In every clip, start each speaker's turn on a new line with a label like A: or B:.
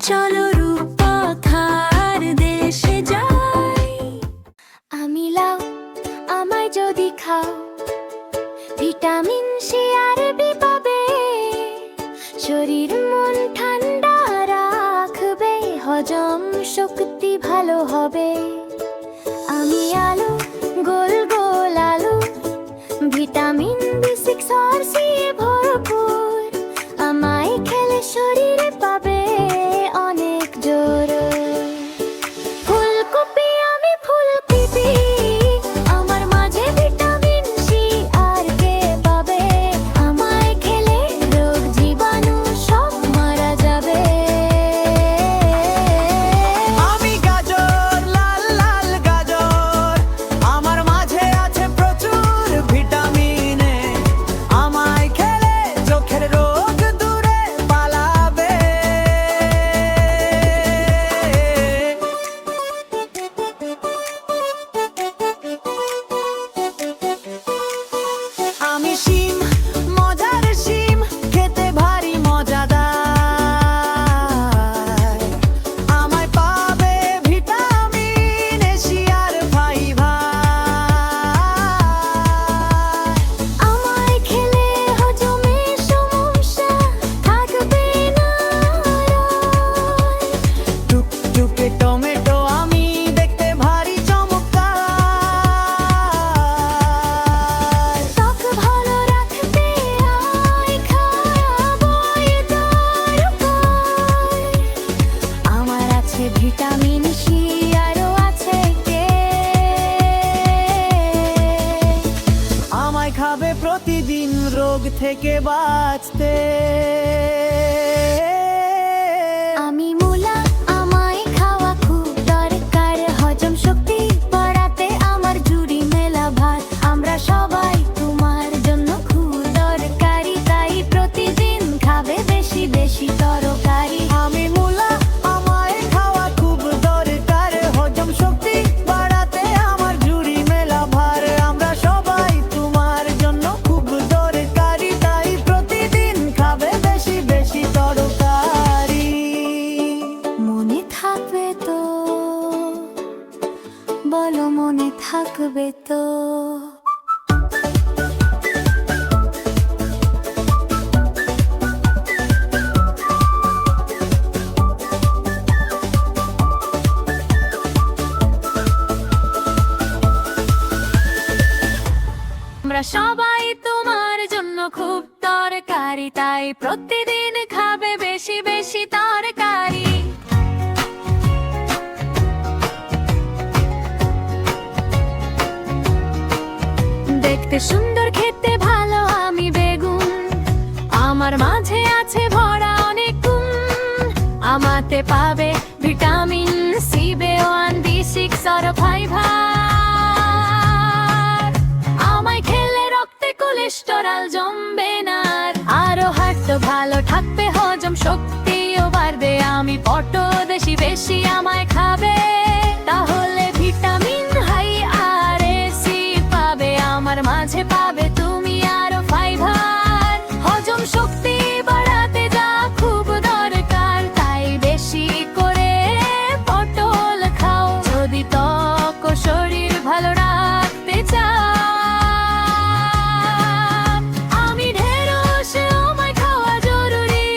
A: চলো রূপকথার দেশে যাই। আমি লাউ, আমায় যদি খাও, ভিটামিন সি আর বি পাবে, শরীর মন ঠান্ডা রাখবে, হজম শক্তি ভালো হবে। আমি আলু, গোল গোল আলু, ভিটামিন বি6 আর সি ভরপুর, আমায় খেলে শরীরে পাবে অনেক জোর। ফুলকপি, আমি ফুলকপি, আমার মাঝে ভিটামিন সি আর কে পাবে, আমায় খেলে রোগ জীবাণু সব মারা যাবে।
B: আমি গাজর, লাল লাল গাজর, আমার মাঝে আছে প্রচুর ভিটামিন এ, আমায় খেলে চোখের রোগ দূরে পালাবে। আমি শিম, মজার শিম, খেতে ভারী মজাদার, আমায় পাবে ভিটামিন এ, সি আর ফাইবার।
A: আমায় খেলে হজমে সমস্যা থাকবে না।
B: টুকটুকে টমেটো, আমি দেখতে ভারী চমৎকার,
A: ত্বক ভালো রাখতে আয় খাবো এ দরকার। আমার আছে ভিটামিন সি, আরও আছে কে,
B: আমায় খাবে প্রতিদিন রোগ থেকে বাঁচতে।
A: আমি মূলা, আমায় খাওয়া খুব দরকার, হজম শক্তি বাড়াতে আমার জুড়ি মেলা ভাত, আমরা সবাই তোমার জন্য খুব দরকারি, তাই প্রতিদিন খাবে বেশি বেশি তরকারি।
B: আমি মূলা, আমায় খাওয়া খুব দরকার, হজম শক্তি বাড়াতে আমার জুড়ি মেলা ভার, আমরা সবাই তোমার জন্য খুব দরকারি, তাই প্রতিদিন খাবে বেশি বেশি তরকারি।
A: মনে থাকবে তো, বলো মনে থাকবে তো। আমরা সবাই তোমার জন্য খুব দরকারি, তাই প্রতিদিন খাবে বেশি বেশি তরকারি। দেখতে সুন্দর, খেতে ভালো আমি বেগুন, আমার মাঝে আছে ভরা অনেক গুণ, আমাতে পাবে ভিটামিন সি, B1, B6 আর ফাইবার। আমায় খেলে রক্তে কোলেস্টেরল জমবে না, আরো হার্ট ভালো থাকবে, হজম শক্তিও বাড়বে। আমি পটো বেশি বেশি আমায় খাবে, তাহলে ভিটামিন হাই আর সি পাবে, আমার মাঝে পাবে তুমি আরো ফাইবার। হজম শক্তি বাড়াতে যা খুব দরকার, তাই বেশি করে পটল খাও, যদি ত্বক ও শরীর ভালো রাখতে চাও। আমি ঢেঁড়স, আমায় খাওয়া জরুরি,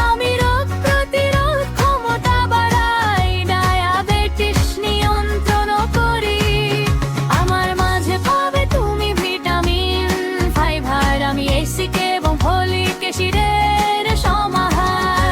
A: আমি রোগ প্রতিরোধ ক্ষমতা বাড়াই, ডায়াবেটিস নিয়ন্ত্রণ করি, আমার মাঝে পাবে তুমি ভিটামিন ফাইবার। আমি অ্যাসিড এবং ফলিক অ্যাসিডের সমাহার।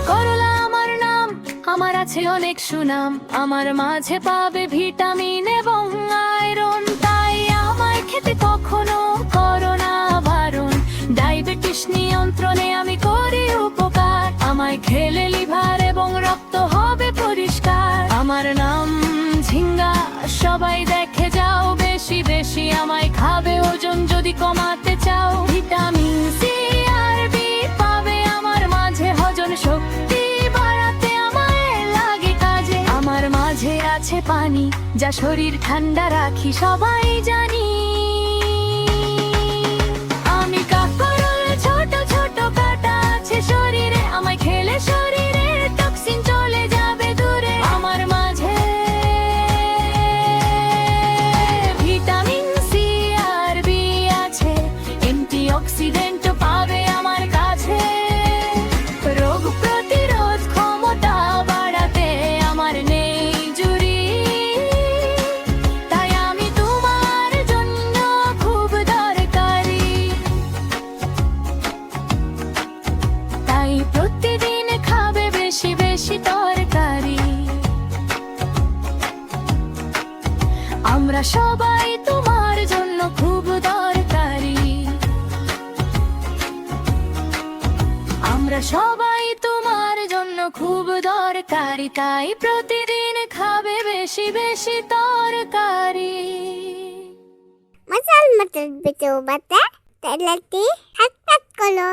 A: করলা আমার নাম, আমার আছে অনেক সুনাম, আমার মাঝে পাবে ভিটামিন এবং আয়রন, তাই আমায় খেতে কখনো করো না বারণ। ডায়াবেটিস নিয়ন্ত্রণে আমি করি উপকার, আমায় খেলে লিভার এবং রক্ত হবে পরিষ্কার। আমার নাম ঝিঙ্গা, সবাই দেখে যাও বেশি বেশি আমায় খাবে, ওজন যদি কমাতে চাও। ভিটামিন সি আর বি পাবে আমার মাঝে, হজম শক্তি বাড়াতে আমায় আছে পানি, যা শরীর ঠান্ডা রাখি সবাই জানি। আমি কাকরোল, ছোট ছোট কাটা আছে শরীরে, আমায় খেলে শরীরে টক্সিন চলে যাবে দূরে। আমার মাঝে ভিটামিন সি আর বি আছে, অ্যান্টিঅক্সিডেন্ট পাবে আমার কাছে। রোগ প্রতিরোধ ক্ষমতা বাড়াতে আমার নেই জুড়ি, তাই আমি তোমার জন্য খুব দরকারি। তাই প্রতিদিন খাবে বেশি বেশি তরকারি। আমরা সবাই তোমার জন্য খুব দরকারি। আমরা সবাই তোমার জন্য খুব দরকারি, তাই প্রতিদিন খাবে বেশি বেশি তরকারি।
C: Masal matag bitaw bata, talati, hatat ko lo.